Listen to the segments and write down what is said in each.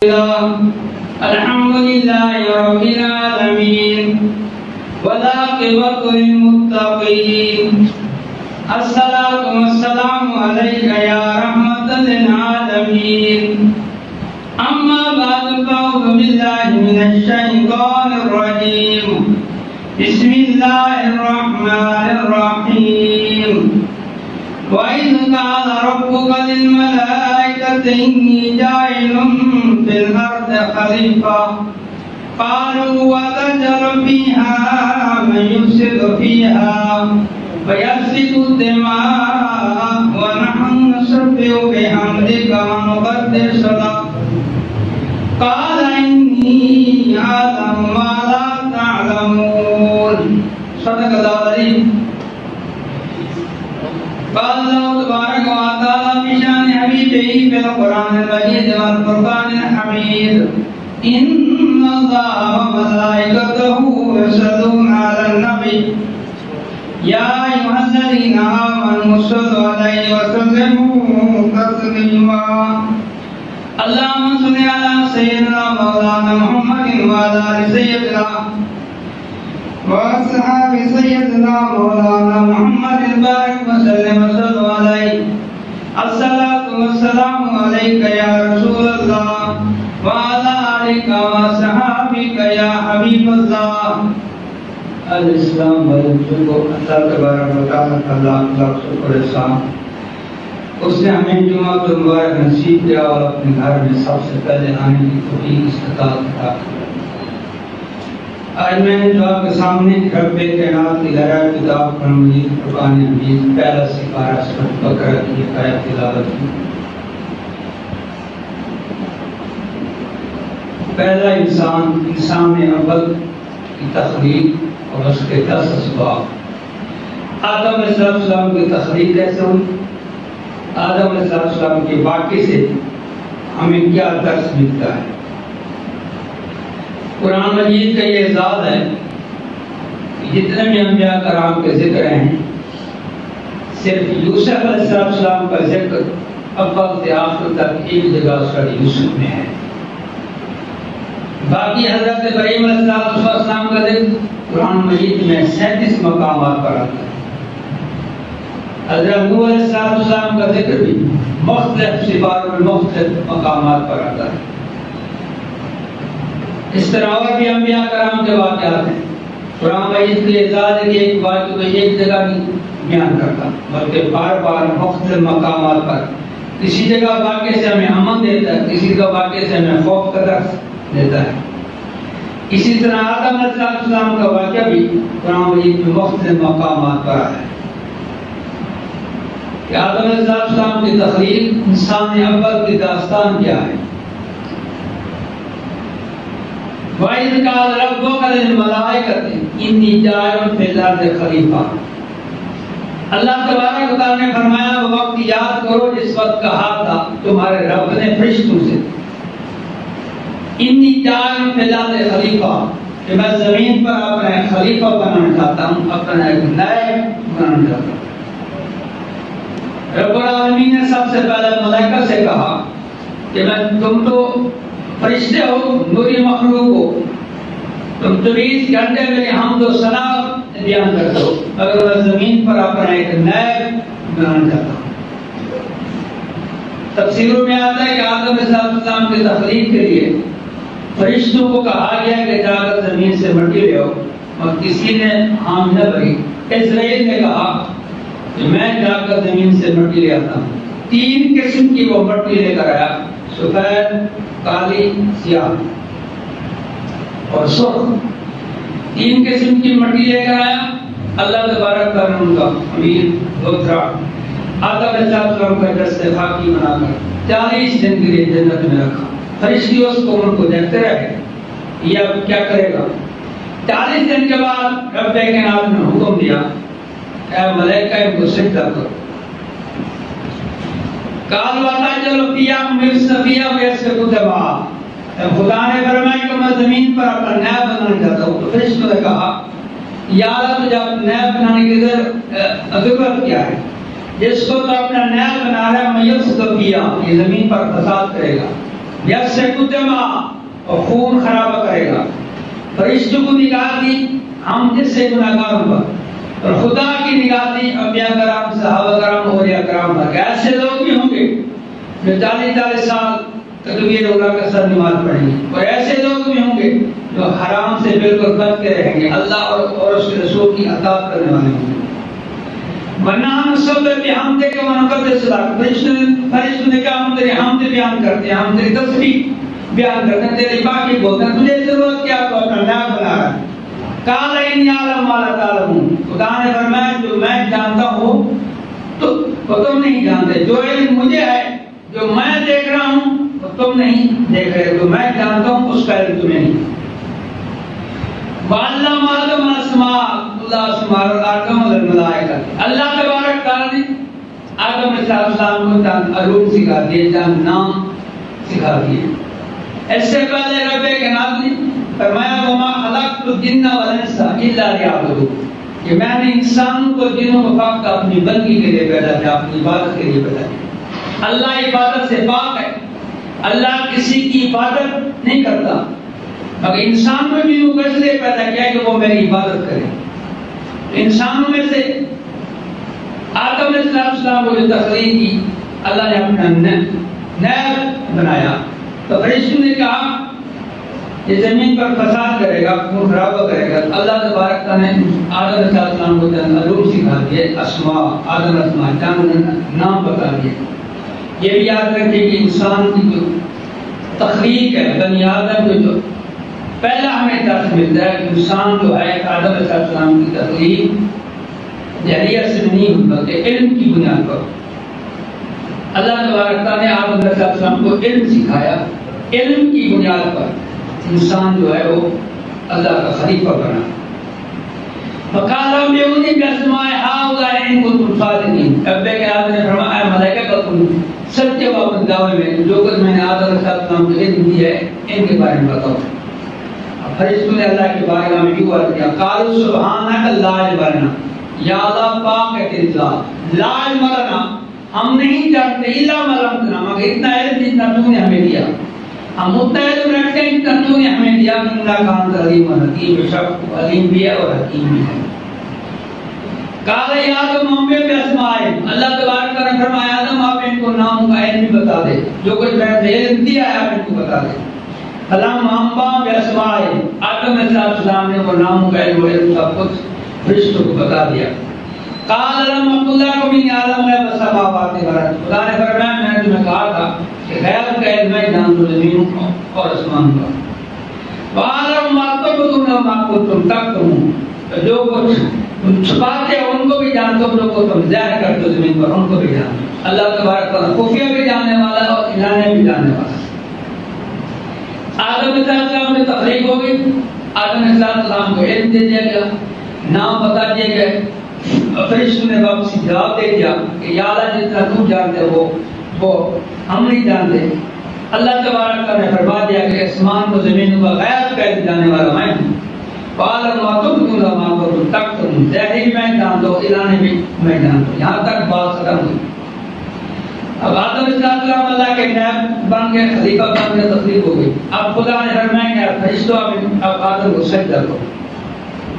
الحمد لله رب العالمين والعاقبة للمتقين الصلاة والسلام عليك يا رحمة للعالمين أما بعد فأعوذ بالله من الشيطان الرجيم بسم الله الرحمن الرحيم وإذ قال ربك للملائكة إني جاعل في الأرض خليفة قالوا وتجعل فيها من يفسد فيها ويسفك الدماء ونحن نسبح بحمدك ونقدس لك قال إني أعلم ما لا تعلمون صدق الله العظيم. قال الله تبارك وتعالى بشأن حبيبه في القرآن المجيد والفرقان الحميد إن الله وملائكته يصلون على النبي يا أيها الذين آمنوا صلوا عليه وسلموا تسليما اللهم صل على سيدنا مولانا محمد وعلى آل سيدنا وأصحاب سيدنا مولانا محمد البارك وسلم وصلوا عليه الصلاة والسلام عليك يا رسول الله وعلى آلك وصحابك يا حبيب الله. الاسلام والشکر اللہ تبارک و تعالیٰ کا لاکھ شکر احسان. اس نے ہمیں جمعہ کو مبارک نصیب کیا اور اپنے گھر میں سب سے پہلے آنے کی توفیق استطاعت عطا کی. آج میں نے جو آپ کے سامنے رب کائنات کی غیرت کتاب قرآن مجید فرقان حمید پہلا سپارہ سورۃ بقرہ کی ایک آیت تلاوت کی. پہلا انسان اول کی تخلیق اور اس کے 10 اسباب. آدم علیہ السلام کی تخلیق کیسے ہوئی؟ آدم علیہ السلام کے واقعے سے ہمیں کیا درس ملتا ہے؟ قرآن مجید کا یہ اعزاز ہے جتنے بھی انبیاء کرام کے ذکر ہیں صرف یوسف علیہ السلام کا ذکر اول سے آخر تک ایک جگہ سورہ یوسف میں ہے. باقی حضرت ابراہیم علیہ السلام کا ذکر قرآن مجید میں 37 مقامات پر آتا ہے. حضرت نوح علیہ السلام کا ذکر بھی مختلف سپاروں میں مختلف مقامات پر آتا ہے. اس طرح اور بھی انبیاء کرام کے واقعات ہیں. قرآن مجید کے اعزاز ہے کہ ایک واقعہ کو ایک جگہ نہیں بیان کرتا بلکہ بار بار مختلف مقامات پر کسی جگہ واقعے سے ہمیں امن دیتا ہے, کسی جگہ واقعے سے ہمیں خوف کا درس دیتا ہے. اسی طرح آدم علیہ السلام کا واقعہ بھی قرآن مجید میں مختلف مقامات پر آیا ہے کہ آدم علیہ السلام کی تخلیق انسان اول کی داستان کیا ہے. وَإِذْ قَالَ رَبُّكَ لِلْمَلَائِكَةِ إِنِّي جَاعِلٌ فِي الْأَرْضِ خَلِيفَةً. اللہ تبارک و تعالیٰ نے فرمایا وہ وقت یاد کرو جس وقت کہا تھا تمہارے رب نے فرشتوں سے إِنِّي جَاعِلٌ فِي الْأَرْضِ خَلِيفَةً کہ میں زمین پر اپنا ایک خلیفہ بنانا چاہتا ہوں, اپنا ایک نائب بنانا چاہتا ہوں. رب العالمین نے سب سے پہلے ملائکہ سے کہا کہ میں تم تو فرشتے ہو, نوری مخلوق ہو, تم 24 گھنٹے میں حمد و ثنا بیان کرتے ہو, اگر میں زمین پر اپنا ایک نائب بنانا چاہتا ہوں. تفسیروں میں آتا ہے کہ آدم علیہ السلام کی تخلیق کے لیے فرشتوں کو کہا گیا کہ جا کر زمین سے مٹی لے آؤ, اور کسی نے ہاں نہ بھری. اسرائیل نے کہا کہ میں جا کر زمین سے مٹی لے آتا ہوں. 3 قسم کی وہ مٹی لے کر آیا, سفید, کالی, سیاہ اور سرخ. 3 قسم کی مٹی لے کر آیا. اللہ تبارک تعالیٰ نے ان کا امیر دوترا آدم علیہ السلام کا دست خاکی بنا کر 40 دن کے لیے جنت میں رکھا. فرشتے اس کو ان کو دیکھتے رہے یہ اب کیا کرے گا. 40 دن کے بعد رب کائنات نے حکم دیا اے ملائکہ ان کو سجدہ کرو. قالوا تجعل فيها من يفسد فيها ويسفك الدماء. خدا نے فرمایا کہ میں زمین پر اپنا نائب بنانا چاہتا ہوں. تو فرشتوں نے کہا یا اللہ تجھے اپنا نائب بنانے کی ضرورت کیا ہے؟ جس کو تو اپنا نائب بنا رہا ہے میت تو کیا یہ زمین پر فساد کرے گا. یسفک الدماء اور خون خرابہ کرے گا. فرشتوں کو نگاہ دی ہم جس سے گناہگاروں پر، اور خدا کی نگاہ دی انبیاء کرام، صحابہ کرام، اولیاء کرام پر. ایسے لوگ بھی ہوں گے جو 40 سال تکبیر اولا کا سر نماز پڑھیں گے، اور ایسے لوگ بھی ہوں گے جو حرام سے بالکل بچ کے رہیں گے، اللہ اور اس کے رسول کی اطاعت کرنے والے ہوں گے. ورنہ نسبح بحمدک ونقدس لک، فرشتوں نے کہا ہم تیری حمد بیان کرتے ہیں، ہم تیری تسبیح بیان کرتے ہیں، تیری پاکی بولتے ہیں، تجھے ضرورت کیا تو اپنا نیا بنا رہا ہے. قال انی اعلم ما لا تعلمون، خدا نے فرمایا جو میں جانتا ہوں تو تم نہیں جانتے، جو علم مجھے ہے، جو میں دیکھ رہا ہوں تو تم نہیں دیکھ رہے، جو میں جانتا ہوں اس کا علم تمہیں نہیں. وَعَلَّمَ آدَمَ الْأَسْمَاءَ اللہ تبارک تعالیٰ نے آدم علیہ السلام کو چند علوم سکھا دیے، چند نام سکھا دیے. اس سے پہلے رب کائنات نے فرمایا وَمَا خَلَقْتُ الْجِنَّ وَالْإِنسَ إِلَّا لِيَعْبُدُونِ، کہ میں نے انسانوں کو جنوں کو فقط اپنی بندگی کے لیے پیدا کیا، اپنی عبادت کے لیے پیدا کیا. اللہ عبادت سے پاک ہے، اللہ کسی کی عبادت نہیں کرتا، مگر انسان میں بھی وہ اس لیے پیدا کیا کہ وہ میری عبادت کرے. انسانوں میں سے آدم علیہ السلام کو جو تخلیق کی اللہ نے اپنا نیب بنایا، تو فرشتوں نے کہا یہ زمین پر فساد کرے گا، خون خرابہ کرے گا. اللہ تبارک تعالیٰ نے آدم علیہ السلام کو چند علوم سکھا دیے، اسماء، آدم اسماء، چند نام بتا دیے. یہ بھی یاد رکھیں کہ انسان کی جو تخلیق ہے، بنی آدم کو جو پہلا ہمیں درس ملتا ہے کہ انسان جو ہے آدم علیہ السلام کی تخلیق جہلیت سے نہیں ہوئی بلکہ علم کی بنیاد پر. اللہ تبارک تعالیٰ نے آدم علیہ السلام کو علم سکھایا، علم کی بنیاد پر انسان جو ہے وہ اللہ کا خلیفہ بنا. فقال انبئونی باسماء هؤلاء ان کنتم صادقین، رب کائنات نے فرمایا ملائکہ کو تم سچ جواب دو میں جو کچھ میں نے آدم علیہ السلام کو علم دیا ہے ان کے بارے میں بتاؤ. فرشتوں نے اللہ کی بارگاہ میں یوں عرض کیا قالوا سبحانک لا علم لنا، یا اللہ پاک ہے تیری ذات، لا علم لنا ہم نہیں جانتے الا ما علمتنا، مگر اتنا علم جتنا تو نے ہمیں دیا، ہم اتنا علم رکھتے ہیں جتنا تو نے ہمیں دیا. انک انت علیم حکیم، بے شک علیم بھی ہے اور حکیم بھی ہے. قال یا آدم انبئ باسمائہم، اللہ تبارک تعالیٰ نے فرمایا آدم آپ ان کو نام کا علم بھی بتا دے، جو کچھ میں نے علم دیا ہے آپ ان کو بتا دے. فلما انبأ باسمائہم، آدم علیہ السلام نے وہ نام کا علم سب کچھ فرشتوں کو بتا دیا. قال لم اقل لكم اني اعلم غيب السماوات والارض، خدا نے فرمایا میں نے تمہیں کہا تھا کہ غیب کا علم میں جانتا ہوں زمین اور آسمان کا. وَأَعْلَمُ مَا تُبْدُونَ وَمَا كُنتُمْ تَكْتُمُونَ، جو کچھ تم چھپاتے ہو ان کو بھی جانتا ہوں، جو کچھ تم ظاہر کرتے ہو زمین پر ان کو بھی جانتا ہوں. اللہ تبارک تعالیٰ خفیہ بھی جاننے والا ہے اور اعلانیہ بھی جاننے والا ہے. آدم علیہ السلام میں تخلیق ہو گئی، آدم علیہ السلام کو علم دے دیا گیا، نام بتا دیے گئے. فرشتوں نے واپسی جواب دے دیا کہ یا اللہ جتنا تو جانتے ہو وہ ہم نہیں جانتے. اللہ تبارک تعالیٰ نے فرما دیا کہ آسمان کو زمین کو غیب کا علم جاننے والا میں ہوں. وَأَعْلَمُ مَا تُبْدُونَ وَمَا كُنتُمْ تَكْتُمُونَ، ظاہر بھی میں جانتا ہوں، اعلانیہ بھی میں جانتا ہوں. یہاں تک بات ختم ہوئی. اب آدم علیہ السلام اللہ کے نائب بن گئے، خلیفہ بن گئے، تخلیق ہو گئی. اب خدا نے فرمایا کہ فرشتوں اب آدم کو سجدہ کرو.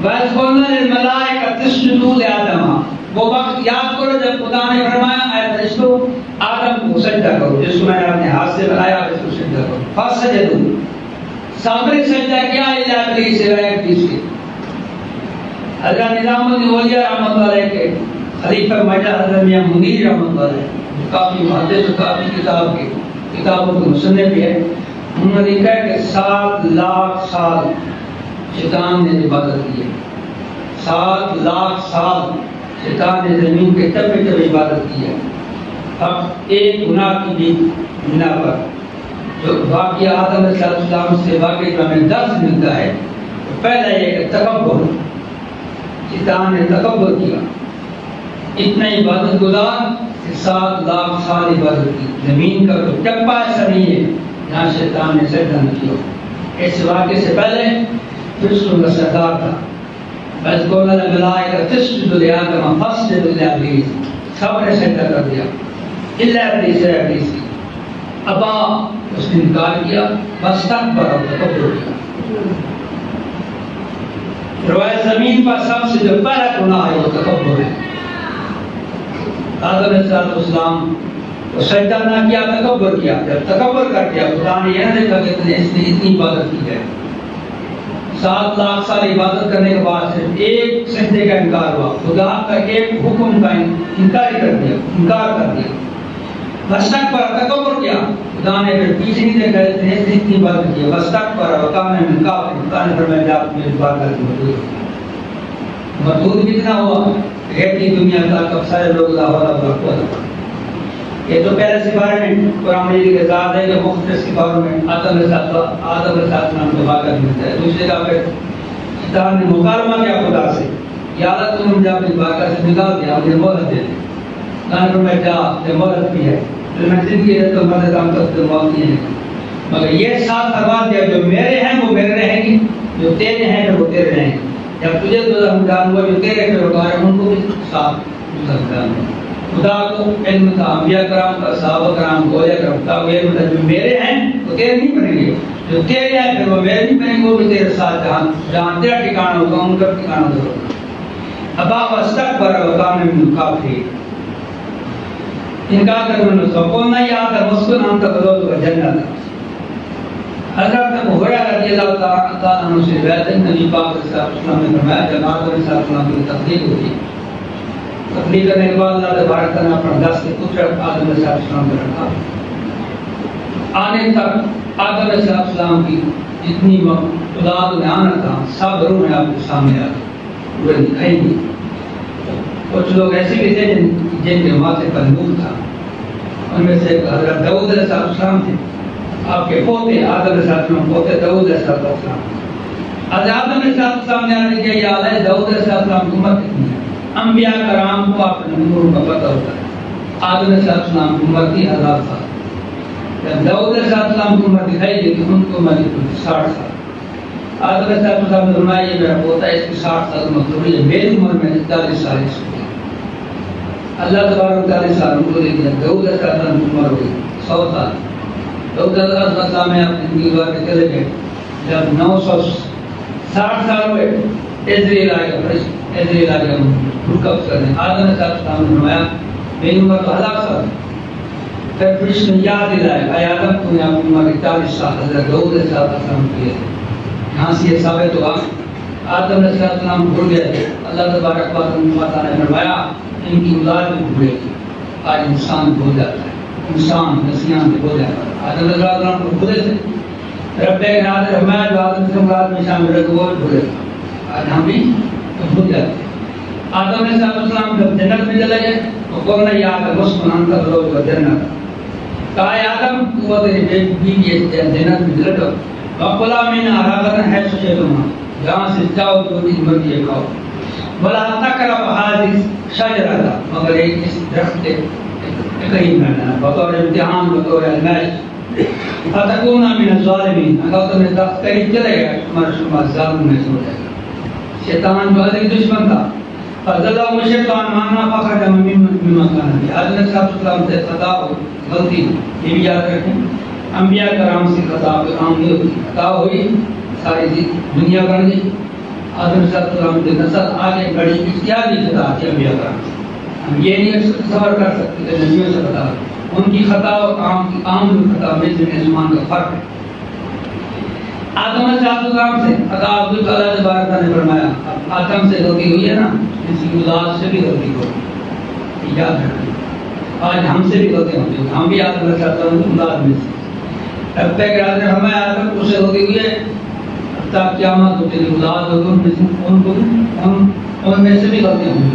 وَإِذْ قُلْنَا لِلْمَلَائِكَةِ اسْجُدُوا لِآدَمَ، وہ وقت یاد کرو جب خدا نے فرمایا اے فرشتوں آدم کو سجدہ کرو، جس کو میں نے اپنے ہاتھ سے بنایا اس کو سجدہ کرو. فَسَجَدُوا، سامنے سجدہ کیا الا ابلیس، سوائے ابلیس کے. حضرت نظام الدین اولیاء رحمۃ اللہ علیہ کے خلیفہ مجاہد حضرت میاں منیر رحمۃ اللہ علیہ کافی محدث و کافی کتابوں کے مصنف بھی ہے. انہوں نے لکھا ہے کہ 7 لاکھ سال شیطان نے عبادت کی ہے. 7 لاکھ سال شیطان نے زمین کے چپے چپے عبادت کی ہے. اب ایک گناہ کی بھی بنا پر جو واقعہ آدم علیہ السلام سے واقعہ جو ہمیں درس ملتا ہے، پہلا یہ کہ تکبر، شیطان نے تکبر کیا. اتنا عبادت گزار 7 لاکھ سال عبادت کی. زمین کا تو چپا ایسا نہیں ہے جہاں شیطان نے سجدہ نہ کیا. اس واقعے سے پہلے فرشتوں کا سردار تھا. بس قولا الملائکۃ اسجدوا لآدم فسجدوا الا ابلیس، سب نے سجدہ کر دیا الا ابلیس، ابلیس کی. ابا اس نے انکار کیا، واستکبر اور تکبر کیا۔ روائے زمین پر سب سے جو پہلا گناہ ہے وہ تکبر ہے۔ آدم علیہ السلام کو سجدہ نہ کیا، تکبر کیا۔ جب تکبر کر دیا خدا نے یہ نہ دیکھا کہ اس نے اتنی عبادت کی ہے، 7 لاکھ سال عبادت کرنے کے بعد صرف ایک سجدے کا انکار ہوا، خدا کا ایک حکم کا انکار کر دیا۔ واستکبر تکبر کیا، خدا نے پھر پیچھے نہیں دیکھا، اس نے اتنی عبادت کی۔ واستکبر وکان من الکافرین، خدا نے فرمایا جا میری عبادت کی مردود کتنا ہوا، غیبی دنیا کا کب سارے لوگ لا حول ولا قوت۔ یہ تو پہلے سپارے میں قرآن مجید کے ذات ہے کہ مختلف سپاروں میں آدم علیہ السلام کو واقعہ ملتا ہے۔ دوسرے کا پھر شیطان نے مکالمہ کیا خدا سے، یا اللہ تم مجھے اپنی واقعہ سے نکال دیا، مجھے مہلت دے دے۔ خدا میں جا یہ مہلت بھی ہے، تو میں زندگی ہے تو مرد کام کرتے موت نہیں ہے، مگر یہ ساتھ فرما دیا جو میرے ہیں وہ میرے رہیں گی، جو تیرے ہیں وہ تیرے رہیں گے۔ جب تجھے دوزخ میں ڈالوں گا جو تیرے پیروکار ہیں ان کو بھی ساتھ دوزخ میں ڈالوں گا۔ خدا کو علم تھا، انبیاء کرام کا، صحابہ کرام کو علم تھا، وہ علم تھا جو میرے ہیں وہ تیرے نہیں بنیں گے، جو تیرے ہیں پھر وہ میرے نہیں بنیں گے، وہ بھی تیرے ساتھ جہاں تیرا ٹھکانہ ہوگا ان کا ٹھکانہ ہوگا۔ ابا واستکبر وکان من الکافرین، انکار کرنے میں وقلنا یا آدم اسکن انت وزوجک الجنۃ۔ حضرت ابو ہریرہ رضی اللہ تعالیٰ عنہ سے روایت ہے، نبی پاک صلی اللہ علیہ وسلم نے فرمایا جب آدم علیہ السلام کی تخلیق ہوئی، تخلیق کرنے کے بعد اللہ تبارک تعالیٰ نے اپنا دست پتر آدم علیہ السلام کو رکھا۔ آنے تک آدم علیہ السلام کی جتنی اولاد میں آنا تھا سب روح میں آپ کے سامنے آ گئے، پورے دکھائی نہیں۔ کچھ لوگ ایسے بھی تھے جن کے ماتھے پر نور تھا، ان میں سے حضرت داؤد علیہ السلام تھے، آپ کے پوتے آدم علیہ السلام، پوتے داؤد علیہ السلام۔ آدم علیہ السلام نے عرض کیا یا اللہ داؤد علیہ السلام کی عمر کتنی ہے؟ انبیاء کرام کو اپنے نور کا پتہ ہوتا ہے۔ آدم علیہ السلام کی عمر 3000 سال، جب داؤد علیہ السلام کی عمر دکھائی دی تو ان کی عمر 60 سال۔ آدم علیہ السلام نے فرمایا یہ میرا پوتا ہے، اس کی 60 سال عمر تھوڑی ہے، میری عمر میں 40 سال اس کی۔ اللہ تبارک تعالیٰ 40 سال ان کو دے دیا، داؤد علیہ السلام کی عمر ہو گئی 100 سال۔ داؤد علیہ السلام نے اپنی زندگی گزار کے چلے گئے، جب 960 سال ہوئے عزرائیل آئے گا، رکب کرنے۔ آدم علیہ السلام نے فرمایا میری عمر تو 1000 سال۔ پھر فرشتے نے یاد دلایا اے آدم تو نے اپنی عمر 40 سال حضرت داؤد علیہ السلام کیے تھے۔ یہاں سے یہ ثابت ہوا آدم علیہ السلام بھول گئے تھے، اللہ تبارک و تعالیٰ نے فرمایا ان کی اولاد بھی بھولے گی۔ آج انسان بھول جاتا ہے، انسان نسیان سے بھول جاتا ہے۔ آدم علیہ السلام کو بھولے تھے، رب ارادہ فرمایا جو آدم سے مراد میں شامل ہے تو وہ بھی بھولے گا۔ آج ہم بھی بھول جاتے ہیں۔ آدم علیہ السلام جب جنت میں چلے گئے تو قلنا یا آدم اسکن انت وزوجک الجنۃ، کہا آدم تو تیری بیوی جنت میں چلے جاؤ، وَقُلَا مِنْهَا رَغَدًا حَيْثُ شِئْتُمَا، جہاں سے چاہو جو چیز مرضی ہے کھاؤ، وَلَا تَقْرَبَا هَٰذِهِ الشَّجَرَةَ، مگر ایک اس درخت کے قریب نہ جانا، بطور امتحان، بطور آزمائش، فَتَكُونَ مِنَ الظَّالِمِينَ، اگر تم اس درخت قریب چلے گئے تمہارا شمار ظالم میں سے ہو جائے گا۔ شیطان جو عظیم دشمن تھا، فَزَلَّهُمُ الشَّيْطَانُ عَنْهَا فَأَخْرَجَهُ مِمَّا كَانَ فِيهِ، آدم علیہ السلام سے خطا ہو، غلطی، یہ بھی یاد رکھیں، انبیاء کرام سے خطا عام نہیں ہوتی، خطا ہوئی ساری دنیا بن گئی۔ آدم علیہ السلام کے نسل آگے بڑی، اجتہادی خطا تھی انبیاء کرام سے، ہم یہ نہیں تصور کر سکتے کہ نبیوں سے خطا ہے، ان کی خطا اور عام خطا میں زمین آسمان کا فرق ہے۔ آدم علیہ السلام سے خطا عبد اللہ تبارک نے فرمایا آدم سے غلطی ہوئی ہے نا، اس کی اولاد سے بھی غلطی ہوگی، یاد رکھیں۔ آج ہم سے بھی غلطی ہوتی ہے، ہم بھی آدم علیہ السلام کی اولاد میں سے، اب تک نے ہمیں آدم کو سے غلطی ہوئی ہے، تب قیامت ہو تیری اولاد ہوگی ان میں سے بھی غلطی ہوگی۔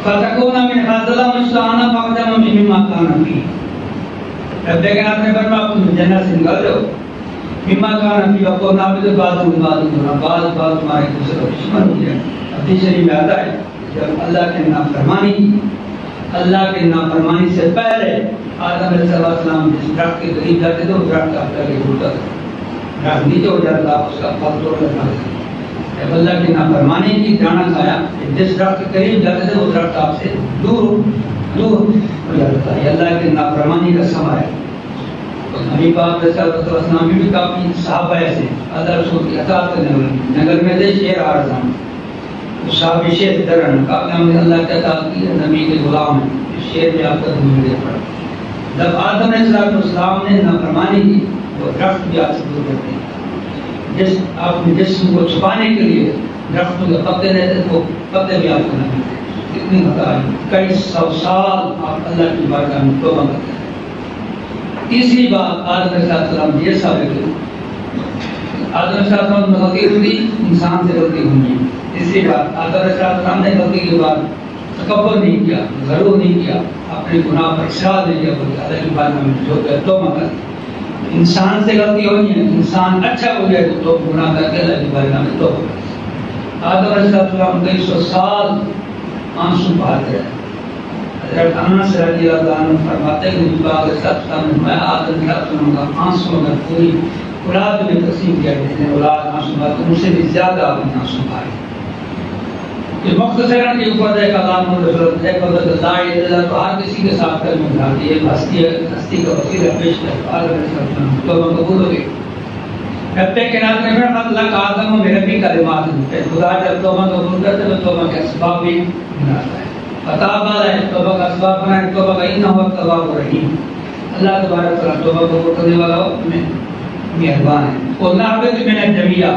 فَتَكُونَ مِنْ حَذَلَ مُسْتَعَانَ فَقْدَمَ مِمَّا كَانَ فِيهِ، اب تک نے فرمایا تم جنت سے نکال جاؤ، مِمَّا كَانَ فِيهِ وَقُلْنَا اهْبِطُوا بَعْضُكُمْ لِبَعْضٍ عَدُوٌّ، بعض تمہارے دوسرے دشمن ہو جائے۔ حدیث شریف میں آتا ہے جب اللہ کی نافرمانی کی، اللہ کی نافرمانی سے پہلے آدم علیہ السلام جس درخت کے قریب جاتے تھے وہ درخت آپ کے ٹوٹتا تھا، درخت نیچے ہو جاتا تھا، اس کا پھل توڑ لیتا تھا۔ جب اللہ کی نافرمانی کی دانا کھایا، جس درخت کے قریب جاتے تھے وہ درخت آپ سے دور اللہ کی نافرمانی کا سما ہے. نبی پاک صلی اللہ علیہ وسلم بھی کافی صحابہ ایسے اللہ رسول کی اطاعت کرنے والے جنگل میں دے شیر آرزان صحابہ شیر درن کافی ہم نے اللہ کی اطاعت کی نبی کے غلام ہیں شیر میں آپ کا دھوم دے پڑا. جب آدم علیہ السلام نے نافرمانی کی وہ درخت بھی آپ سے دور کرتے ہیں جس اپنے جسم کو چھپانے کے لیے درختوں کے پتے رہتے تو پتے بھی آپ کو نہ ملتے. کتنی خطا ہے کئی سو سال آپ اللہ کی بارگاہ میں توبہ کرتے ہیں. تیسری بات آدم علیہ السلام یہ ثابت ہوئی آدم علیہ السلام نے غلطی ہوئی انسان سے غلطی ہوئی. تیسری بات آدم علیہ السلام نے غلطی کے بعد تکبر نہیں کیا غرور نہیں کیا اپنے گناہ پر اصرار نہیں کیا بلکہ اللہ کی بارگاہ میں جو کہ توبہ کر. انسان سے غلطی ہوئی ہے انسان اچھا ہو جائے تو گناہ کر کے اللہ کی بارگاہ میں توبہ کر. آدم علیہ السلام کئی سو سال آنسو بہاتے رہے. حضرت انس رضی اللہ عنہ فرماتے ہیں کہ نبی پاک صلی اللہ علیہ وسلم میں آدم علیہ السلام کا آنسو میں پوری اولاد میں تقسیم کیا جس نے اولاد آنسو بہاتے ان سے بھی زیادہ آپ نے آنسو بہائے. یہ مختصراً کے اوپر ایک علام ایک وقت لا الہ الا اللہ تو ہر کسی کے ساتھ کلمہ اٹھاتی ہے ہستی کا وسیلہ پیش کر آدم علیہ السلام توبہ قبول ہو گئی. رب کے نام میں اللہ کا آدم میرے بھی کلمات ہیں خدا جب توبہ قبول کرتے تو توبہ کے اسباب بھی بناتا ہے. فتاب ہے توبہ کا اسباب بنائے توبہ کا انہ التواب الرحیم. اللہ تبارک تعالیٰ توبہ قبول کرنے والا میں مہربان ہے. اور نہ عبد من الجمیع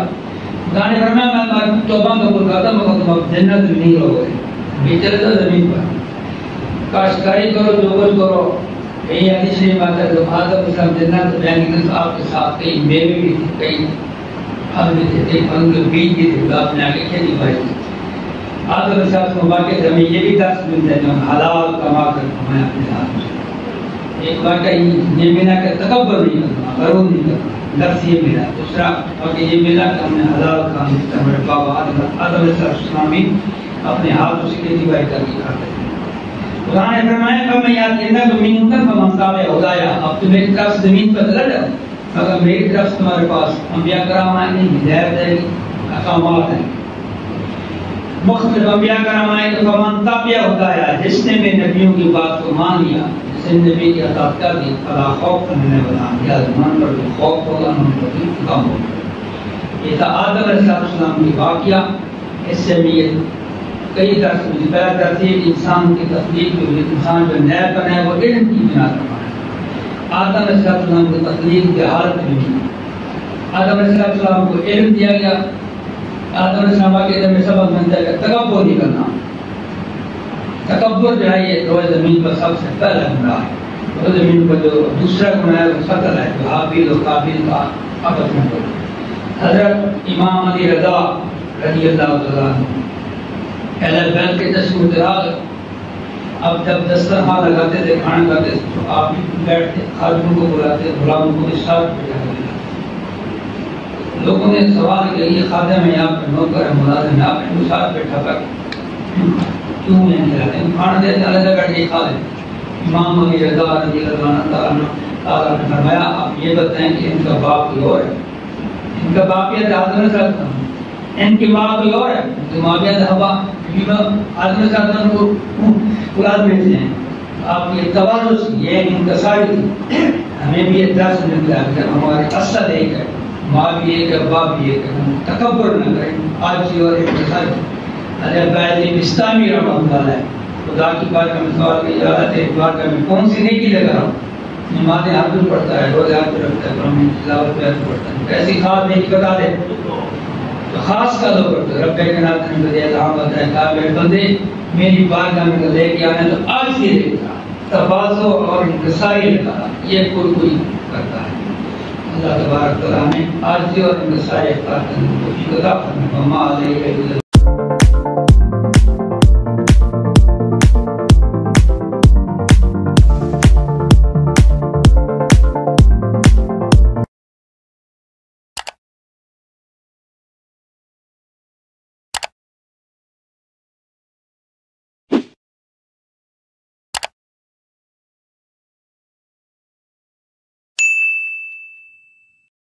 خدا نے فرمایا میں توبہ قبول کرتا ہوں تم جنت میں نہیں رہو گے یہ چلتا زمین پر کاشتکاری کرو جو کچھ کرو. یہی حدیث شریف آتا ہے جب آدم علیہ السلام جنت بیان کی تو آپ کے ساتھ کئی میوے بھی تھے کئی پھل بھی تھے کئی پھل کے بیج بھی تھے آپ نے آگے کھیتی بائی تھی. آدم علیہ السلام واقع ہمیں یہ بھی درس ملتا ہے جو ہم حلال کما کر ہمیں اپنے ہاتھ میں ایک واقعہ یہ ملا کہ تکبر نہیں کرنا غرور نہیں کرنا درس یہ ملا. دوسرا واقعہ یہ ملا کہ ہم نے حلال کام کیا. ہمارے بابا آدم علیہ السلام بھی اپنے ہاتھوں سے کھیتی بائی کر کے کھاتے تھے. خدا نے فرمایا کہ میں یاد کرنا زمین پر فمنتا میں ہدایا اب تم ایک طرف زمین پر چلا جاؤ مگر میری طرف تمہارے پاس انبیاء کرام آئیں گے ہدایت ہے احکامات ہیں مختلف انبیاء کرام آئیں گے فمنتا پہ ہدایا جس نے میرے نبیوں کی بات کو مان لیا جس نے نبی کی اطاعت کر دی فلا خوف کرنے والا یا زمان پر جو خوف ہوگا ان پر بھی کم ہوگا. یہ تھا آدم علیہ السلام کی واقعہ. اس سے بھی یہ کئی درس مجھے پہلا درس یہ انسان کی تخلیق جو انسان جو نیا بنا ہے وہ علم کی بنا پر بنا ہے. آدم علیہ السلام کو تخلیق کی حالت میں نہیں. آدم علیہ السلام کو علم دیا گیا. آدم علیہ السلام کے علم میں سبق ملتا ہے کہ تکبر نہیں کرنا. تکبر جو ہے یہ روز زمین پر سب سے پہلا گناہ ہے. روز زمین پر جو دوسرا گناہ ہے وہ قتل ہے جو حابیل و قابیل کا آپس میں ہو. حضرت امام علی رضا رضی اللہ تعالیٰ عنہ اہل بیت کے تشریف دراز اب جب دسترخوان لگاتے تھے کھانا کھاتے تو آپ بھی بیٹھتے خادموں کو بلاتے غلاموں کو بھی ساتھ بٹھاتے. لوگوں نے سوال کیا یہ خادم ہے یہاں پہ نوکر ہے ملازم ہے آپ ان کو ساتھ بیٹھا کر کیوں نہیں کھلاتے کھانا دیتے الگ بیٹھ کے کھا لیں. امام علی رضا رضی اللہ تعالیٰ نے فرمایا آپ یہ بتائیں کہ ان کا باپ کوئی اور ہے. ان کا باپ یہ آدم علیہ السلام ان کی ماں کوئی اور ہے تو معاویہ صحابہ آدم علیہ السلام کو اولاد میں سے ہیں. آپ یہ تواضع یہ انکساری ہمیں بھی یہ درس ملتا ہے کہ ہمارے اصل ایک ہے ماں بھی ایک ہے باپ بھی ایک ہے تکبر نہ کریں آج اور انکساری. حضرت بعض بستامی رحمۃ اللہ ہے خدا کی بات کا سوال کی اجازت ہے بات کا میں کون سی نیکی لگا رہا ہوں نمازیں ہاتھ میں پڑھتا ہے روزے ہاتھ میں رکھتا ہے قرآن تلاوت پہ ہاتھ پڑھتا ہے کیسی خاص نیکی بتا دے تو خاص کا دو کرتے رب کے نات نے مجھے الہام بتایا کہا میرے بندے میری بارگاہ میں لے کے آنا تو آج سے دیکھا تواضع اور انکساری لگا یہ کوئی کرتا ہے. اللہ تبارک تعالیٰ نے آج اور انکساری اختیار کرنے کو عطا فرمائے.